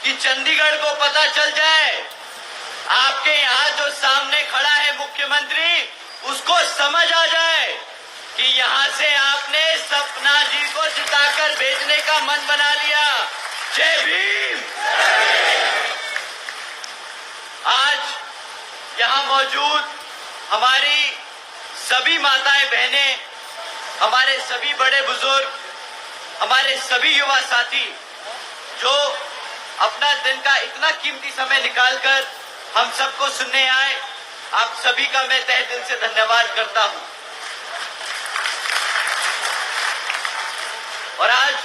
कि चंडीगढ़ को पता चल जाए, आपके यहाँ जो सामने खड़ा है मुख्यमंत्री, उसको समझ आ जाए कि यहाँ से आपने सपना जी को जिताकर भेजने का मन बना लिया। जय भीम। आज यहाँ मौजूद हमारी सभी माताएं बहनें, हमारे सभी बड़े बुजुर्ग, हमारे सभी युवा साथी जो अपना दिन का इतना कीमती समय निकालकर हम सबको सुनने आए, आप सभी का मैं तहे दिल से धन्यवाद करता हूं। और आज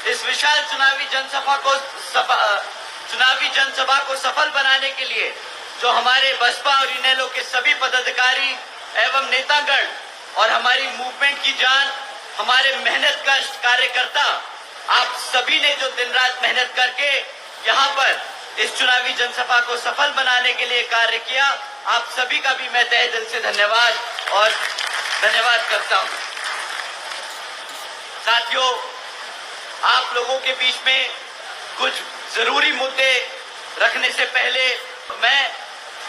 इस विशाल चुनावी जनसभा को सफल बनाने के लिए जो हमारे बसपा और इनेलो के सभी पदाधिकारी एवं नेतागण और हमारी मूवमेंट की जान, हमारे मेहनत कश कार्यकर्ता, आप सभी ने जो दिन रात मेहनत करके यहाँ पर इस चुनावी जनसभा को सफल बनाने के लिए कार्य किया, आप सभी का भी मैं तहे दिल से धन्यवाद करता हूँ। साथियों, आप लोगों के बीच में कुछ जरूरी मुद्दे रखने से पहले मैं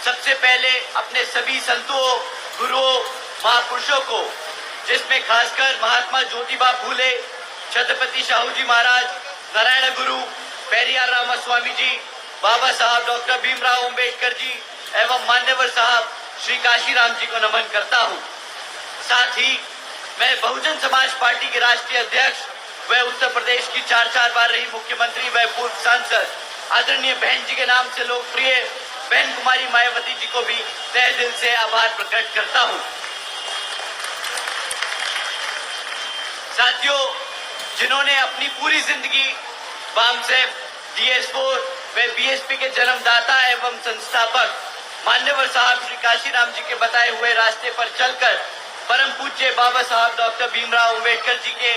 सबसे पहले अपने सभी संतों, गुरुओं, महापुरुषों को, जिसमें खासकर महात्मा ज्योतिबा फूले, छत्रपति शाहू जी महाराज, नारायण गुरु, पेरियार रामास्वामी जी, बाबा साहब डॉक्टर भीमराव अंबेडकर जी एवं मान्यवर साहब श्री काशीराम जी को नमन करता हूं। साथ ही मैं बहुजन समाज पार्टी के राष्ट्रीय अध्यक्ष व उत्तर प्रदेश की 4 बार रही मुख्यमंत्री व पूर्व सांसद आदरणीय बहन जी के नाम से लोकप्रिय बहन कुमारी मायावती जी को भी तहे दिल से आभार प्रकट करता हूं। साथियों, जिन्होंने अपनी पूरी जिंदगी वामसेप, डीएस4 व बीएसपी के जन्मदाता एवं संस्थापक मान्यवर साहब श्री काशीराम जी के बताए हुए रास्ते पर चलकर परम पूज्य बाबा साहब डॉक्टर भीमराव अंबेडकर जी के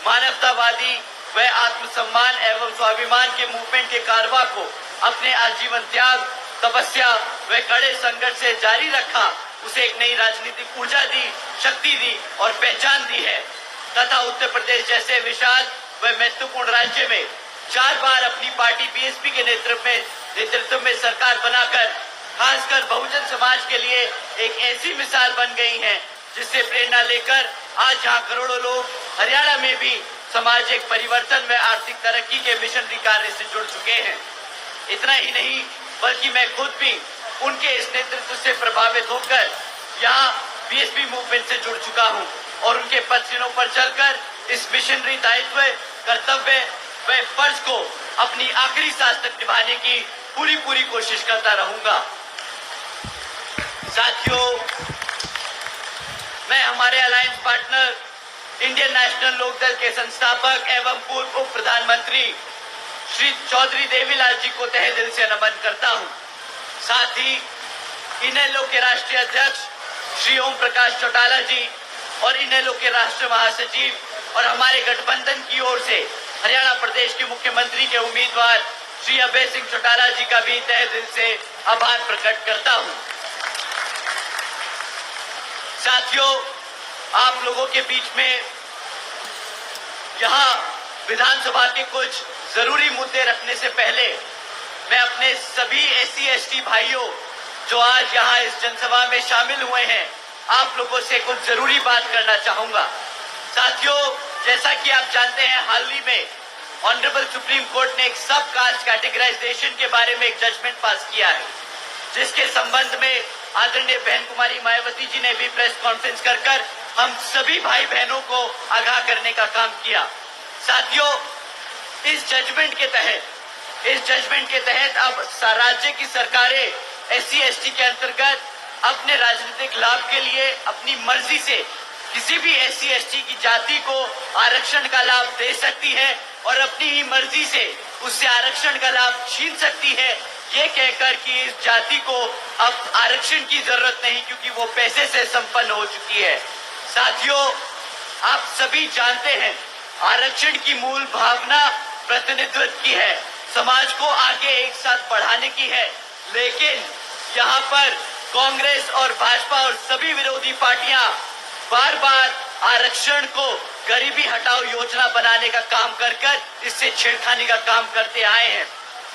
मानवतावादी व आत्मसम्मान एवं स्वाभिमान के मूवमेंट के कारवा को अपने आजीवन त्याग, तपस्या व कड़े संघर्ष से जारी रखा, उसे एक नई राजनीतिक ऊर्जा दी, शक्ति दी और पहचान दी है तथा उत्तर प्रदेश जैसे विशाल व महत्वपूर्ण राज्य में 4 बार अपनी पार्टी बीएसपी के नेतृत्व में सरकार बनाकर खासकर बहुजन समाज के लिए एक ऐसी मिसाल बन गई है जिससे प्रेरणा लेकर आज जहां करोड़ों लोग हरियाणा में भी सामाजिक परिवर्तन व आर्थिक तरक्की के मिशनरी कार्य से जुड़ चुके हैं। इतना ही नहीं बल्कि मैं खुद भी उनके इस नेतृत्व से प्रभावित होकर यहाँ बीएसपी मूवमेंट से जुड़ चुका हूँ और उनके पदचिन्हों पर चलकर इस मिशनरी दायित्व, कर्तव्य व फर्ज को अपनी आखिरी सांस तक निभाने की पूरी कोशिश करता रहूंगा। साथियों, मैं हमारे alliance partner Indian National Lokdal के संस्थापक एवं पूर्व उप प्रधानमंत्री श्री चौधरी देवीलाल जी को तहे दिल से नमन करता हूं। साथ ही इनेलो के राष्ट्रीय अध्यक्ष श्री ओम प्रकाश चौटाला जी और इनेलो के राष्ट्रीय महासचिव और हमारे गठबंधन की ओर से हरियाणा प्रदेश के मुख्यमंत्री के उम्मीदवार श्री अभय सिंह चौटाला जी का भी तहे दिल से आभार प्रकट करता हूं। साथियों, आप लोगों के बीच में यहाँ विधानसभा के कुछ जरूरी मुद्दे रखने से पहले मैं अपने सभी SC/ST भाइयों जो आज यहाँ इस जनसभा में शामिल हुए हैं, आप लोगों से कुछ जरूरी बात करना चाहूंगा। साथियों, जैसा कि आप जानते हैं, हाल ही में ऑनरेबल सुप्रीम कोर्ट ने एक सब कास्ट कैटेगराइजेशन के बारे में एक जजमेंट पास किया है, जिसके संबंध में आदरणीय बहन कुमारी मायावती जी ने भी प्रेस कॉन्फ्रेंस कर हम सभी भाई बहनों को आगाह करने का काम किया। साथियों, इस जजमेंट के तहत अब राज्य की सरकारें SC/ST के अंतर्गत अपने राजनीतिक लाभ के लिए अपनी मर्जी से किसी भी SC/ST की जाति को आरक्षण का लाभ दे सकती है और अपनी ही मर्जी से उससे आरक्षण का लाभ छीन सकती है, ये कहकर कि इस जाति को अब आरक्षण की जरूरत नहीं क्योंकि वो पैसे से संपन्न हो चुकी है। साथियों, आप सभी जानते हैं, आरक्षण की मूल भावना प्रतिनिधित्व की है, समाज को आगे एक साथ बढ़ाने की है, लेकिन यहाँ पर कांग्रेस और भाजपा और सभी विरोधी पार्टियां बार आरक्षण को गरीबी हटाओ योजना बनाने का काम कर इससे छेड़खानी का काम करते आए हैं।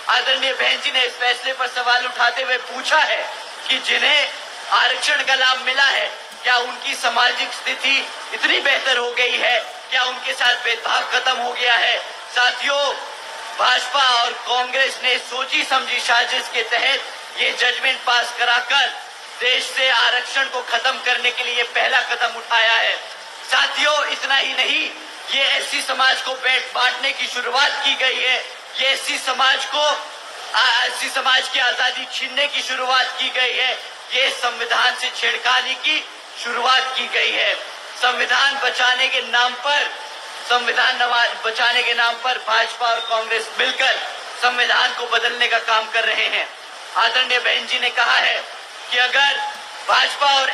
आदरणीय बहन जी ने इस फैसले पर सवाल उठाते हुए पूछा है कि जिन्हें आरक्षण का लाभ मिला है, क्या उनकी सामाजिक स्थिति इतनी बेहतर हो गई है, क्या उनके साथ भेदभाव खत्म हो गया है। साथियों, भाजपा और कांग्रेस ने सोची समझी साजिश के तहत ये जजमेंट पास कराकर देश से आरक्षण को खत्म करने के लिए पहला कदम उठाया है। साथियों, इतना ही नहीं, ये एससी समाज को बांटने की शुरुआत की गई है। ये एससी समाज की आजादी छीनने की शुरुआत की गई है। ये संविधान से छेड़खानी की शुरुआत की गई है। संविधान बचाने के नाम पर भाजपा और कांग्रेस मिलकर संविधान को बदलने का काम कर रहे हैं। आदरणीय बहन जी ने कहा है कि अगर भाजपा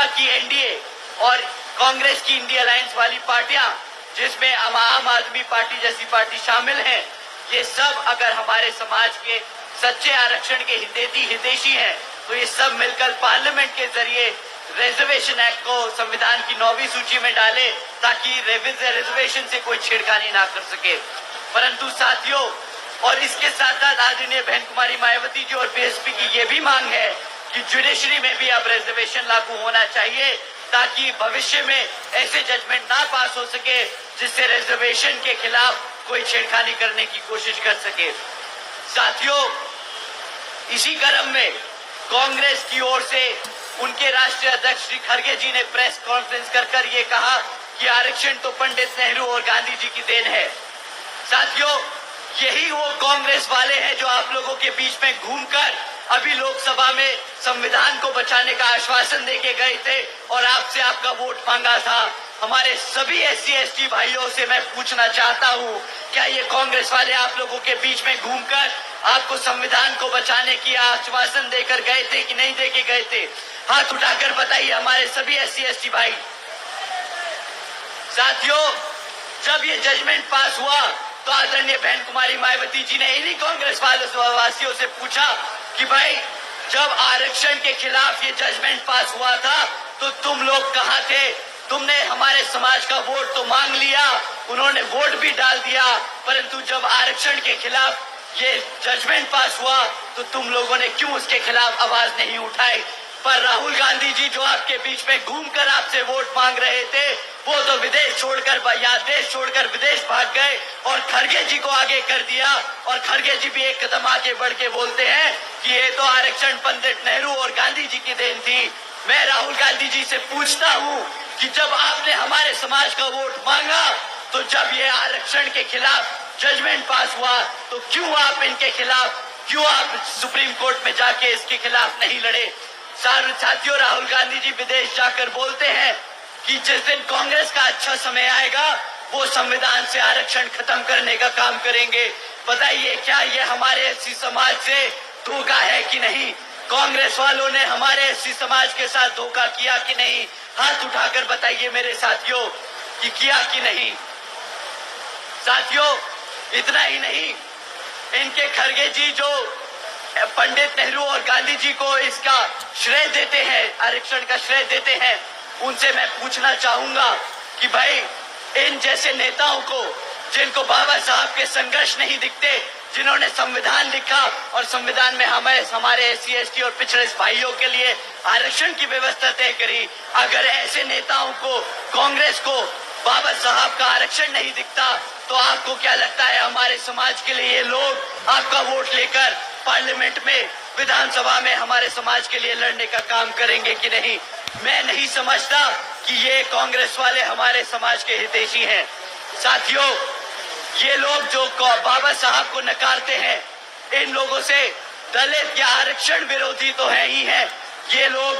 की एनडीए और कांग्रेस की इंडिया अलायंस वाली पार्टियां, जिसमें आम आदमी पार्टी जैसी पार्टी शामिल है, ये सब अगर हमारे समाज के सच्चे आरक्षण के हितैषी हैं, तो ये सब मिलकर पार्लियामेंट के जरिए रिजर्वेशन एक्ट को संविधान की 9वीं सूची में डाले, ताकि रिजर्वेशन से कोई छेड़खानी ना कर सके। परंतु साथियों, और इसके साथ साथ आदरणीय बहन कुमारी मायावती जी और बीएसपी की ये भी मांग है कि जुडिशरी में भी अब रिजर्वेशन लागू होना चाहिए, ताकि भविष्य में ऐसे जजमेंट ना पास हो सके जिससे रिजर्वेशन के खिलाफ कोई छेड़खानी करने की कोशिश कर सके। साथियों, इसी क्रम में कांग्रेस की ओर से उनके राष्ट्रीय अध्यक्ष श्री खड़गे जी ने प्रेस कॉन्फ्रेंस कर ये कहा कि आरक्षण तो पंडित नेहरू और गांधी जी की देन है। साथियों, यही वो कांग्रेस वाले हैं जो आप लोगों के बीच में घूमकर अभी लोकसभा में संविधान को बचाने का आश्वासन देके गए थे और आपसे आपका वोट मांगा था। हमारे सभी एससी एसटी भाइयों से मैं पूछना चाहता हूँ, क्या ये कांग्रेस वाले आप लोगों के बीच में घूमकर आपको संविधान को बचाने की आश्वासन देकर गए थे कि नहीं देके गए थे? हाथ उठाकर बताइए हमारे सभी एससी एसटी भाई। साथियों, जब ये जजमेंट पास हुआ तो आदरणीय बहन कुमारी मायावती जी ने इन्हीं कांग्रेस वासियों से पूछा कि भाई, जब आरक्षण के खिलाफ ये जजमेंट पास हुआ था तो तुम लोग कहाँ थे? तुमने हमारे समाज का वोट तो मांग लिया, उन्होंने वोट भी डाल दिया, परंतु जब आरक्षण के खिलाफ ये जजमेंट पास हुआ तो तुम लोगों ने क्यों उसके खिलाफ आवाज नहीं उठाई? पर राहुल गांधी जी जो आपके बीच में घूमकर आपसे वोट मांग रहे थे, वो तो विदेश छोड़कर या देश छोड़कर विदेश भाग गए और खड़गे जी को आगे कर दिया। और खड़गे जी भी एक कदम आगे बढ़ के बोलते हैं कि ये तो आरक्षण पंडित नेहरू और गांधी जी की देन थी। मैं राहुल गांधी जी से पूछता हूँ कि जब आपने हमारे समाज का वोट मांगा, तो जब ये आरक्षण के खिलाफ जजमेंट पास हुआ, तो क्यों आप सुप्रीम कोर्ट में जाके इसके खिलाफ नहीं लड़े? साथियों, राहुल गांधी जी विदेश जाकर बोलते हैं कि जिस दिन कांग्रेस का अच्छा समय आएगा, वो संविधान से आरक्षण खत्म करने का काम करेंगे। बताइए, क्या ये हमारे एससी समाज से धोखा है कि नहीं? कांग्रेस वालों ने हमारे एससी समाज के साथ धोखा किया कि नहीं? हाथ उठाकर बताइए मेरे साथियों कि किया कि नहीं। साथियों, इतना ही नहीं, इनके खड़गे जी जो पंडित नेहरू और गांधी जी को इसका श्रेय देते हैं, आरक्षण का श्रेय देते हैं, उनसे मैं पूछना चाहूंगा कि भाई, इन जैसे नेताओं को, जिनको बाबा साहब के संघर्ष नहीं दिखते, जिन्होंने संविधान लिखा और संविधान में हमारे एससी एसटी और पिछड़े भाइयों के लिए आरक्षण की व्यवस्था तय करी, अगर ऐसे नेताओं को, कांग्रेस को बाबा साहब का आरक्षण नहीं दिखता, तो आपको क्या लगता है हमारे समाज के लिए ये लोग आपका वोट लेकर पार्लियामेंट में, विधानसभा में हमारे समाज के लिए लड़ने का काम करेंगे कि नहीं? मैं नहीं समझता कि ये कांग्रेस वाले हमारे समाज के हितैषी हैं। साथियों, ये लोग जो बाबा साहब को नकारते हैं, इन लोगों से दलित या आरक्षण विरोधी तो है ही है। ये लोग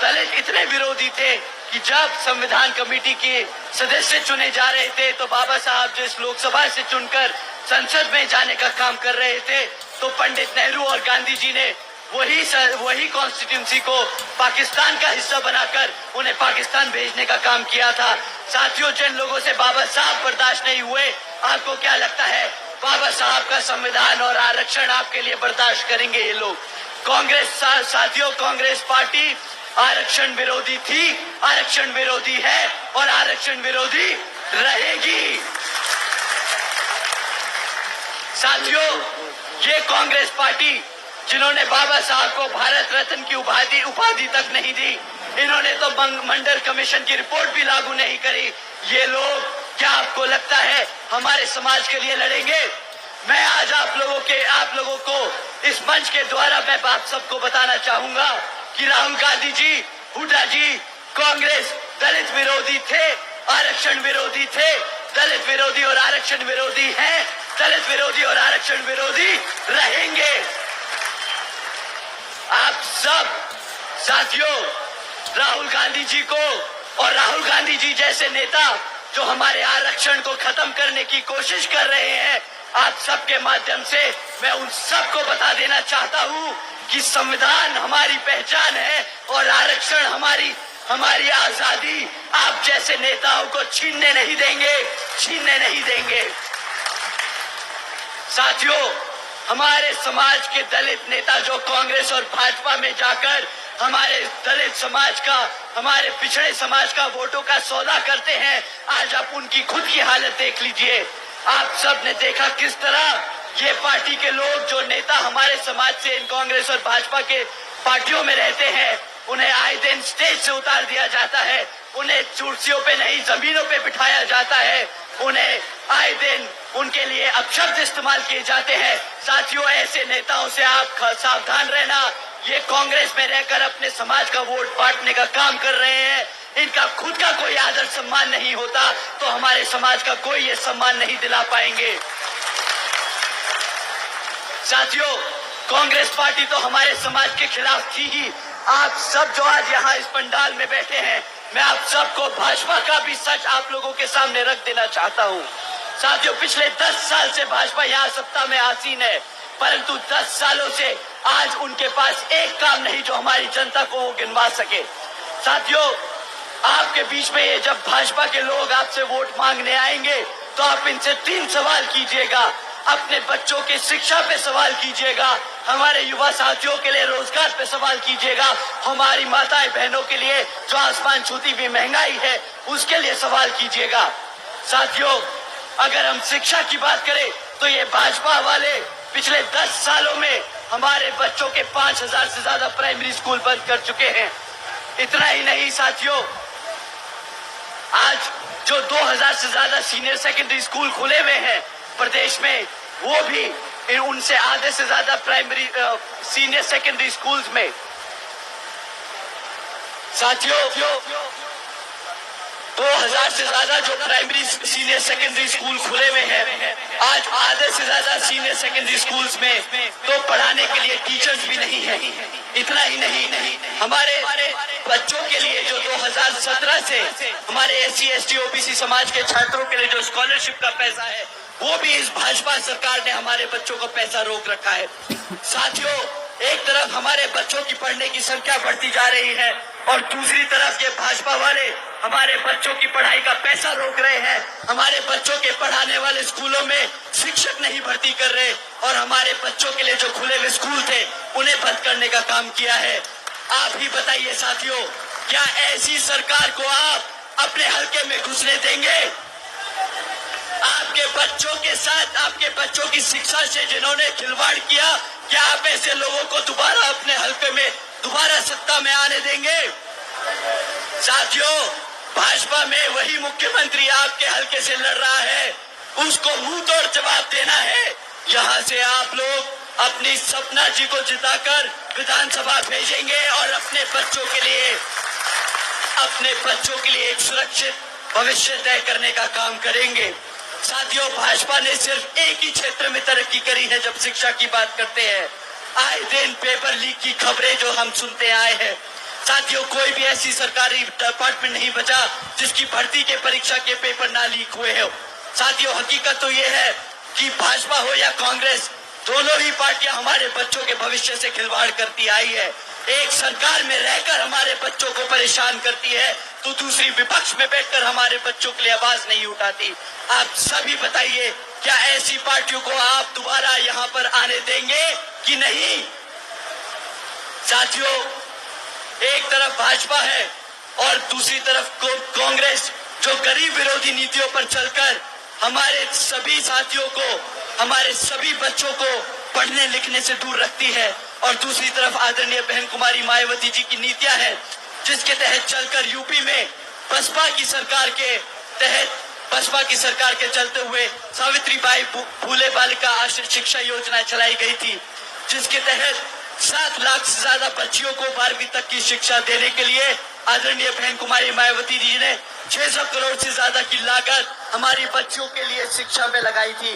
दलित इतने विरोधी थे कि जब संविधान कमेटी के सदस्य चुने जा रहे थे, तो बाबा साहब जिस लोकसभा से चुनकर संसद में जाने का काम कर रहे थे, तो पंडित नेहरू और गांधी जी ने वही कॉन्स्टिट्यूंसी को पाकिस्तान का हिस्सा बनाकर उन्हें पाकिस्तान भेजने का काम किया था। साथियों, जिन लोगों से बाबा साहब बर्दाश्त नहीं हुए, आपको क्या लगता है बाबा साहब का संविधान और आरक्षण आपके लिए बर्दाश्त करेंगे ये लोग? साथियों, कांग्रेस पार्टी आरक्षण विरोधी थी, आरक्षण विरोधी है और आरक्षण विरोधी रहेगी। साथियों, ये कांग्रेस पार्टी जिन्होंने बाबा साहब को भारत रत्न की उपाधि तक नहीं दी, इन्होंने तो मंडल कमीशन की रिपोर्ट भी लागू नहीं करी। ये लोग, क्या आपको लगता है हमारे समाज के लिए लड़ेंगे? मैं आज आप लोगों को इस मंच के द्वारा मैं आप सबको बताना चाहूंगा कि राहुल गांधी जी, हुड्डा जी, कांग्रेस दलित विरोधी थे, आरक्षण विरोधी थे, दलित विरोधी और आरक्षण विरोधी हैं, दलित विरोधी और आरक्षण विरोधी रहेंगे। आप सब साथियों, राहुल गांधी जी को और राहुल गांधी जी जैसे नेता जो हमारे आरक्षण को खत्म करने की कोशिश कर रहे हैं, आप सबके माध्यम से मैं उन सबको बता देना चाहता हूं कि संविधान हमारी पहचान है और आरक्षण हमारी आजादी आप जैसे नेताओं को छीनने नहीं देंगे। साथियों, हमारे समाज के दलित नेता जो कांग्रेस और भाजपा में जाकर हमारे दलित समाज का, हमारे पिछड़े समाज का वोटों का सौदा करते हैं, आज आप उनकी खुद की हालत देख लीजिए। आप सब ने देखा किस तरह ये पार्टी के लोग, जो नेता हमारे समाज से इन कांग्रेस और भाजपा के पार्टियों में रहते हैं, उन्हें आए दिन स्टेज से उतार दिया जाता है, उन्हें कुर्सियों पे नहीं जमीनों पे बिठाया जाता है, उन्हें आए दिन उनके लिए अपशब्द इस्तेमाल किए जाते हैं। साथियों, ऐसे नेताओं से आप सावधान रहना। ये कांग्रेस में रहकर अपने समाज का वोट बांटने का काम कर रहे हैं। इनका खुद का कोई आदर सम्मान नहीं होता तो हमारे समाज का कोई ये सम्मान नहीं दिला पाएंगे। साथियों, कांग्रेस पार्टी तो हमारे समाज के खिलाफ थी ही। आप सब जो आज यहाँ इस पंडाल में बैठे हैं, मैं आप सबको भाजपा का भी सच आप लोगों के सामने रख देना चाहता हूँ। साथियों, पिछले 10 साल से भाजपा यहाँ सत्ता में आसीन है, परंतु 10 सालों से आज उनके पास एक काम नहीं जो हमारी जनता को वो गिनवा सके। साथियों, आपके बीच में ये जब भाजपा के लोग आपसे वोट मांगने आएंगे तो आप इनसे 3 सवाल कीजिएगा। अपने बच्चों की शिक्षा पे सवाल कीजिएगा, हमारे युवा साथियों के लिए रोजगार पे सवाल कीजिएगा, हमारी माताएं बहनों के लिए जो आसमान छूती हुई महंगाई है उसके लिए सवाल कीजिएगा। साथियों, अगर हम शिक्षा की बात करें तो ये भाजपा वाले पिछले 10 सालों में हमारे बच्चों के 5000 से ज्यादा प्राइमरी स्कूल बंद कर चुके हैं। इतना ही नहीं साथियों, आज जो 2000 से ज्यादा सीनियर सेकेंडरी स्कूल खुले हुए हैं प्रदेश में, वो भी उनसे आधे से ज्यादा प्राइमरी सीनियर सेकेंडरी स्कूल्स में। साथियों, 2000 से ज्यादा जो प्राइमरी सीनियर सेकेंडरी स्कूल खुले हुए हैं, आज आधे से ज्यादा सीनियर सेकेंडरी स्कूल्स में तो पढ़ाने के लिए टीचर्स भी नहीं है। इतना ही नहीं, हमारे बच्चों के लिए जो 2017 से हमारे SC ST OBC समाज के छात्रों के लिए जो स्कॉलरशिप का पैसा है, वो भी इस भाजपा सरकार ने हमारे बच्चों को पैसा रोक रखा है। साथियों, एक तरफ हमारे बच्चों की पढ़ने की संख्या बढ़ती जा रही है और दूसरी तरफ ये भाजपा वाले हमारे बच्चों की पढ़ाई का पैसा रोक रहे हैं। हमारे बच्चों के पढ़ाने वाले स्कूलों में शिक्षक नहीं भर्ती कर रहे और हमारे बच्चों के लिए जो खुले हुए स्कूल थे उन्हें बंद करने का काम किया है। आप ही बताइए साथियों, क्या ऐसी सरकार को आप अपने हलके में घुसने देंगे? आपके बच्चों के साथ, आपके बच्चों की शिक्षा से जिन्होंने खिलवाड़ किया, क्या आप ऐसे लोगों को दोबारा अपने हलके में दोबारा सत्ता में आने देंगे? साथियों, भाजपा में वही मुख्यमंत्री आपके हलके से लड़ रहा है, उसको मुंह तोड़ जवाब देना है। यहाँ से आप लोग अपनी सपना जी को जिताकर विधानसभा भेजेंगे और अपने बच्चों के लिए एक सुरक्षित भविष्य तय करने का काम करेंगे। साथियों, भाजपा ने सिर्फ एक ही क्षेत्र में तरक्की करी है। जब शिक्षा की बात करते हैं, आए दिन पेपर लीक की खबरें जो हम सुनते आए हैं। साथियों, कोई भी ऐसी सरकारी डिपार्टमेंट नहीं बचा जिसकी भर्ती के परीक्षा के पेपर ना लीक हुए हो। साथियों, हकीकत तो ये है कि भाजपा हो या कांग्रेस, दोनों ही पार्टियां हमारे बच्चों के भविष्य से खिलवाड़ करती आई है। एक सरकार में रहकर हमारे बच्चों को परेशान करती है तो दूसरी विपक्ष में बैठकर हमारे बच्चों के लिए आवाज नहीं उठाती। आप सभी बताइए, क्या ऐसी पार्टियों को आप दोबारा यहाँ पर आने देंगे कि नहीं? साथियों, एक तरफ भाजपा है और दूसरी तरफ कांग्रेस, जो गरीब विरोधी नीतियों पर चलकर हमारे सभी साथियों को हमारे सभी बच्चों को पढ़ने लिखने से दूर रखती है, और दूसरी तरफ आदरणीय बहन कुमारी मायावती जी की नीतियां हैं, जिसके तहत चलकर यूपी में बसपा की सरकार के चलते हुए सावित्रीबाई फूले बालिका आश्रित शिक्षा योजना चलाई गई थी, जिसके तहत 7 लाख से ज्यादा बच्चियों को 12वीं तक की शिक्षा देने के लिए आदरणीय बहन कुमारी मायावती जी ने 600 करोड़ से ज्यादा की लागत हमारी बच्चों के लिए शिक्षा में लगाई थी।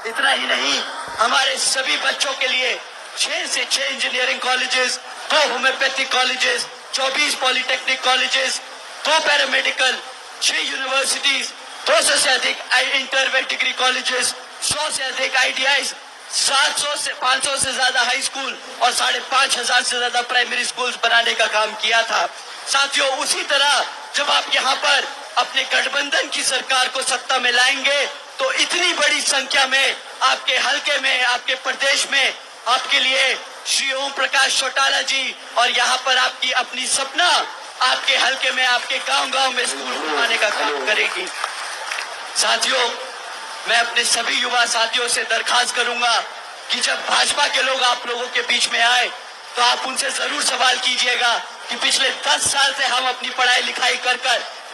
इतना ही नहीं, हमारे सभी बच्चों के लिए 6 से 6 engineering colleges, 2 homeopathic colleges, 24 polytechnic colleges, 2 paramedical, 6 universities, 200 से अधिक इंटरवेट डिग्री कॉलेजेस, 100 से अधिक ITI, 700 से 500 से ज्यादा हाई स्कूल और 5,500 से ज्यादा प्राइमरी स्कूल्स बनाने का काम किया था। साथियों, उसी तरह जब आप यहाँ पर अपने गठबंधन की सरकार को सत्ता में लाएंगे तो इतनी बड़ी संख्या में आपके हलके में, आपके प्रदेश में आपके लिए श्री ओम प्रकाश चौटाला जी और यहाँ पर आपकी अपनी सपना आपके हलके में, आपके गांव-गांव में स्कूल खुलवाने का काम करेगी। साथियों, मैं अपने सभी युवा साथियों से दरखास्त करूंगा कि जब भाजपा के लोग आप लोगों के बीच में आए तो आप उनसे जरूर सवाल कीजिएगा कि पिछले 10 साल से हम अपनी पढ़ाई लिखाई कर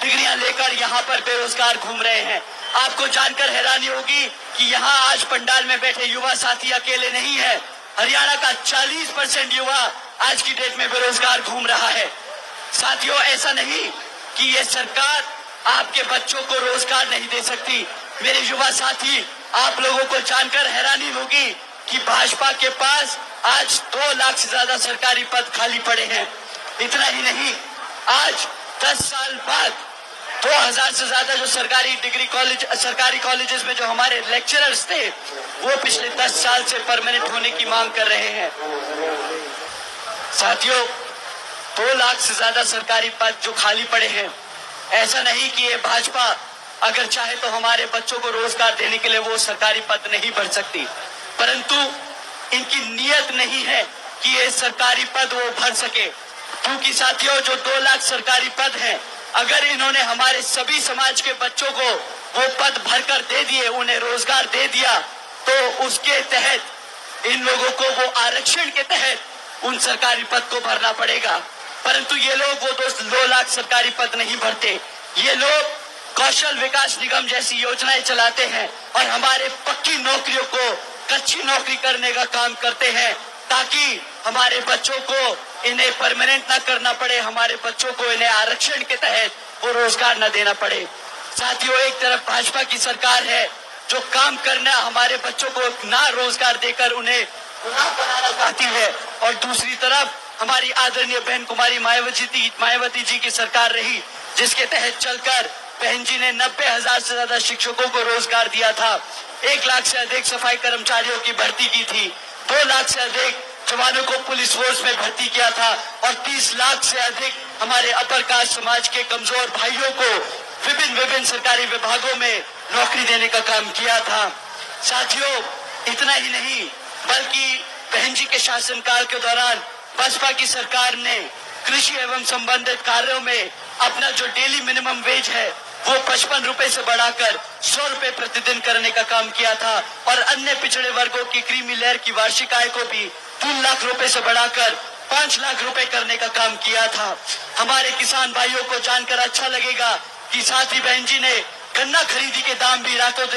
डिग्रियां लेकर यहाँ पर बेरोजगार घूम रहे हैं। आपको जानकर हैरानी होगी कि यहाँ आज पंडाल में बैठे युवा साथी अकेले नहीं है। हरियाणा का 40% युवा आज की डेट में बेरोजगार घूम रहा है। साथियों, ऐसा नहीं कि ये सरकार आपके बच्चों को रोजगार नहीं दे सकती। मेरे युवा साथी, आप लोगों को जानकर हैरानी होगी कि भाजपा के पास आज 2 लाख से ज्यादा सरकारी पद खाली पड़े हैं। इतना ही नहीं, आज 10 साल बाद 2000 से ज्यादा जो सरकारी कॉलेजेस में जो हमारे लेक्चरर्स थे वो पिछले 10 साल से परमानेंट होने की मांग कर रहे हैं। साथियों, 2 लाख से ज्यादा सरकारी पद जो खाली पड़े हैं, ऐसा नहीं कि ये भाजपा अगर चाहे तो हमारे बच्चों को रोजगार देने के लिए वो सरकारी पद नहीं भर सकती, परंतु इनकी नीयत नहीं है कि ये सरकारी पद वो भर सके। क्योंकि साथियों, जो 2 लाख सरकारी पद हैं, अगर इन्होंने हमारे सभी समाज के बच्चों को वो पद भरकर दे दिए, उन्हें रोजगार दे दिया, तो उसके तहत इन लोगों को वो आरक्षण के तहत उन सरकारी पद को भरना पड़ेगा। परंतु ये लोग वो 2 लाख सरकारी पद नहीं भरते। ये लोग कौशल विकास निगम जैसी योजनाएं चलाते हैं और हमारे पक्की नौकरियों को कच्ची नौकरी करने का काम करते हैं, ताकि हमारे बच्चों को इन्हें परमानेंट न करना पड़े, हमारे बच्चों को इन्हें आरक्षण के तहत वो रोजगार न देना पड़े। साथियों, एक तरफ भाजपा की सरकार है जो काम करना हमारे बच्चों को ना रोजगार देकर उन्हें गुलाम बनाना चाहती है, और दूसरी तरफ हमारी आदरणीय बहन कुमारी मायावती जी की सरकार रही, जिसके तहत चलकर बहन जी ने 90,000 से ज्यादा शिक्षकों को रोजगार दिया था, 1 लाख से अधिक सफाई कर्मचारियों की भर्ती की थी, 2 लाख से अधिक जवानों को पुलिस फोर्स में भर्ती किया था और 30 लाख से अधिक हमारे अपर कास्ट समाज के कमजोर भाइयों को विभिन्न सरकारी विभागों में नौकरी देने का काम किया था। साथियों, इतना ही नहीं बल्कि बहन जी के शासनकाल के दौरान बसपा की सरकार ने कृषि एवं संबंधित कार्यों में अपना जो डेली मिनिमम वेज है वो 55 रुपए से बढ़ाकर 100 रुपए प्रतिदिन करने का काम किया था, और अन्य पिछड़े वर्गों की क्रीमी लेयर की वार्षिक आय को भी 3 लाख रुपए से बढ़ाकर 5 लाख रुपए करने का काम किया था। हमारे किसान भाइयों को जानकर अच्छा लगेगा कि साथी बहन जी ने गन्ना खरीदी के दाम भी रातों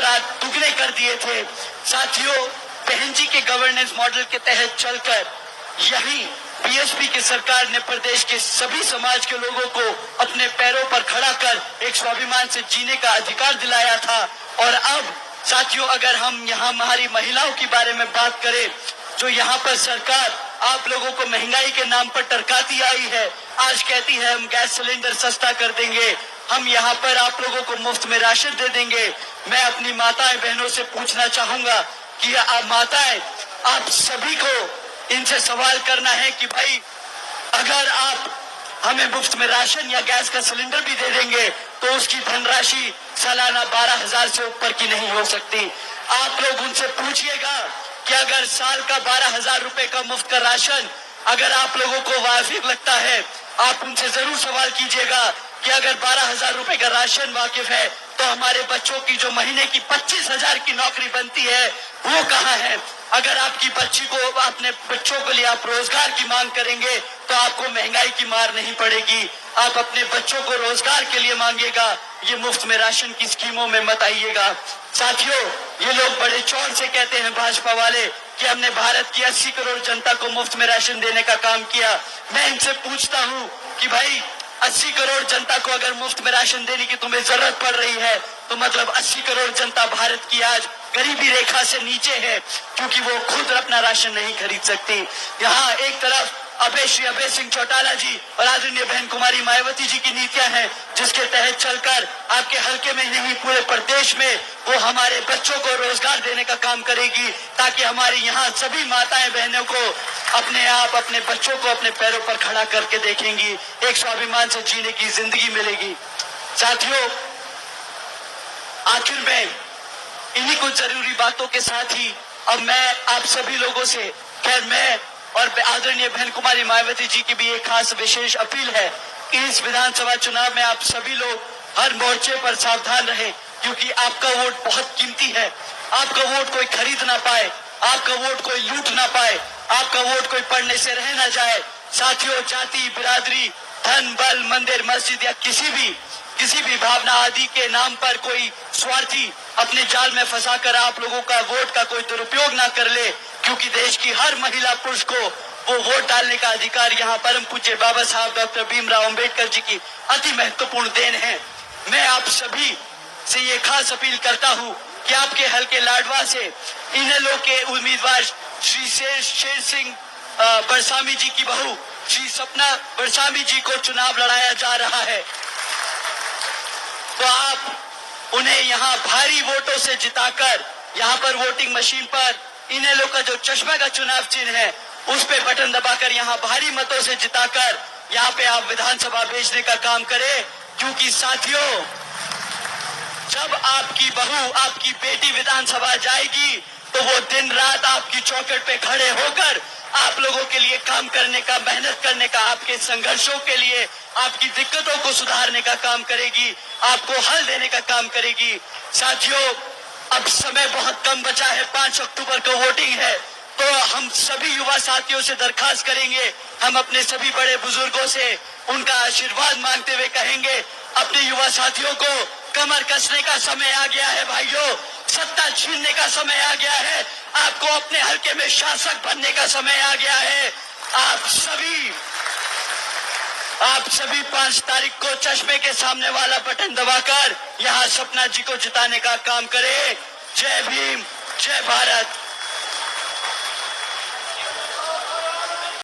रात दुगने कर दिए थे। साथियों, बहन जी के गवर्नेंस मॉडल के तहत चलकर यही बीएसपी की सरकार ने प्रदेश के सभी समाज के लोगों को अपने पैरों पर खड़ा कर एक स्वाभिमान से जीने का अधिकार दिलाया था। और अब साथियों, अगर हम यहाँ हमारी महिलाओं के बारे में बात करें, जो यहाँ पर सरकार आप लोगों को महंगाई के नाम पर टरकाती आई है, आज कहती है हम गैस सिलेंडर सस्ता कर देंगे, हम यहाँ पर आप लोगों को मुफ्त में राशन दे देंगे। मैं अपनी माताएं बहनों से पूछना चाहूंगा कि आप माताएं, आप सभी को इनसे सवाल करना है कि भाई अगर आप हमें मुफ्त में राशन या गैस का सिलेंडर भी दे देंगे तो उसकी धनराशि सालाना 12,000 से ऊपर की नहीं हो सकती। आप लोग उनसे पूछिएगा कि अगर साल का 12,000 रुपए का मुफ्त का राशन अगर आप लोगों को वाजिब लगता है, आप उनसे जरूर सवाल कीजिएगा कि अगर 12,000 रुपए का राशन वाकिफ है तो हमारे बच्चों की जो महीने की 25,000 की नौकरी बनती है वो कहाँ है? अगर आपकी बच्ची को, अपने बच्चों के लिए आप रोजगार की मांग करेंगे तो आपको महंगाई की मार नहीं पड़ेगी। आप अपने बच्चों को रोजगार के लिए मांगेगा, ये मुफ्त में राशन की स्कीमों में मत आइएगा। साथियों, ये लोग बड़े चौड़ से कहते हैं भाजपा वाले कि हमने भारत की 80 करोड़ जनता को मुफ्त में राशन देने का काम किया। मैं इनसे पूछता हूँ कि भाई 80 करोड़ जनता को अगर मुफ्त में राशन देने की तुम्हें जरूरत पड़ रही है तो मतलब 80 करोड़ जनता भारत की आज गरीबी रेखा से नीचे है, क्योंकि वो खुद अपना राशन नहीं खरीद सकती। यहाँ एक तरफ श्री अभय सिंह चौटाला जी और आदरणीय बहन कुमारी मायावती जी की नीतियां हैं, जिसके तहत चलकर आपके हल्के में नहीं पूरे प्रदेश में वो हमारे बच्चों को रोजगार देने का काम करेगी, ताकि हमारे यहाँ सभी माताएं बहनों को अपने आप, अपने बच्चों को अपने पैरों पर खड़ा करके देखेंगी, एक स्वाभिमान से जीने की जिंदगी मिलेगी। साथियों, आखिर में इन्हीं कुछ जरूरी बातों के साथ ही अब मैं आप सभी लोगों से, खैर मैं और आदरणीय बहन कुमारी मायावती जी की भी एक खास विशेष अपील है कि इस विधानसभा चुनाव में आप सभी लोग हर मोर्चे पर सावधान रहें, क्योंकि आपका वोट बहुत कीमती है। आपका वोट कोई खरीद ना पाए, आपका वोट कोई लूट ना पाए, आपका वोट कोई पढ़ने से रह ना जाए। साथियों, जाति, बिरादरी, धन, बल, मंदिर, मस्जिद या किसी भी भावना आदि के नाम पर कोई स्वार्थी अपने जाल में फंसाकर आप लोगों का वोट का कोई दुरुपयोग ना कर ले, क्योंकि देश की हर महिला पुरुष को वो वोट डालने का अधिकार यहाँ परम पूज्य बाबा साहब डॉक्टर भीमराव अंबेडकर जी की अति महत्वपूर्ण देन है। मैं आप सभी से ये खास अपील करता हूँ कि आपके हल्के लाडवा से इनेलो के उम्मीदवार श्री शेर सिंह बरसामी जी की बहू श्री सपना बरसामी जी को चुनाव लड़ाया जा रहा है, तो आप उन्हें यहाँ भारी वोटों से जिताकर यहाँ पर वोटिंग मशीन पर इनेलो का जो चश्मे का चुनाव चिन्ह है उस पे बटन दबाकर यहाँ भारी मतों से जिताकर यहाँ पे आप विधानसभा भेजने का काम करें। क्योंकि साथियों, जब आपकी बहू, आपकी बेटी विधानसभा जाएगी तो वो दिन रात आपकी चौखट पे खड़े होकर आप लोगों के लिए काम करने का, मेहनत करने का, आपके संघर्षों के लिए, आपकी दिक्कतों को सुधारने का काम करेगी, आपको हल देने का काम करेगी। साथियों, अब समय बहुत कम बचा है, 5 अक्टूबर को वोटिंग है, तो हम सभी युवा साथियों से दरखास्त करेंगे, हम अपने सभी बड़े बुजुर्गों से उनका आशीर्वाद मांगते हुए कहेंगे, अपने युवा साथियों को कमर कसने का समय आ गया है भाइयों, सत्ता छीनने का समय आ गया है, आपको अपने हल्के में शासक बनने का समय आ गया है। आप सभी 5 तारीख को चश्मे के सामने वाला बटन दबाकर यहाँ सपना जी को जिताने का काम करें। जय भीम, जय भारत।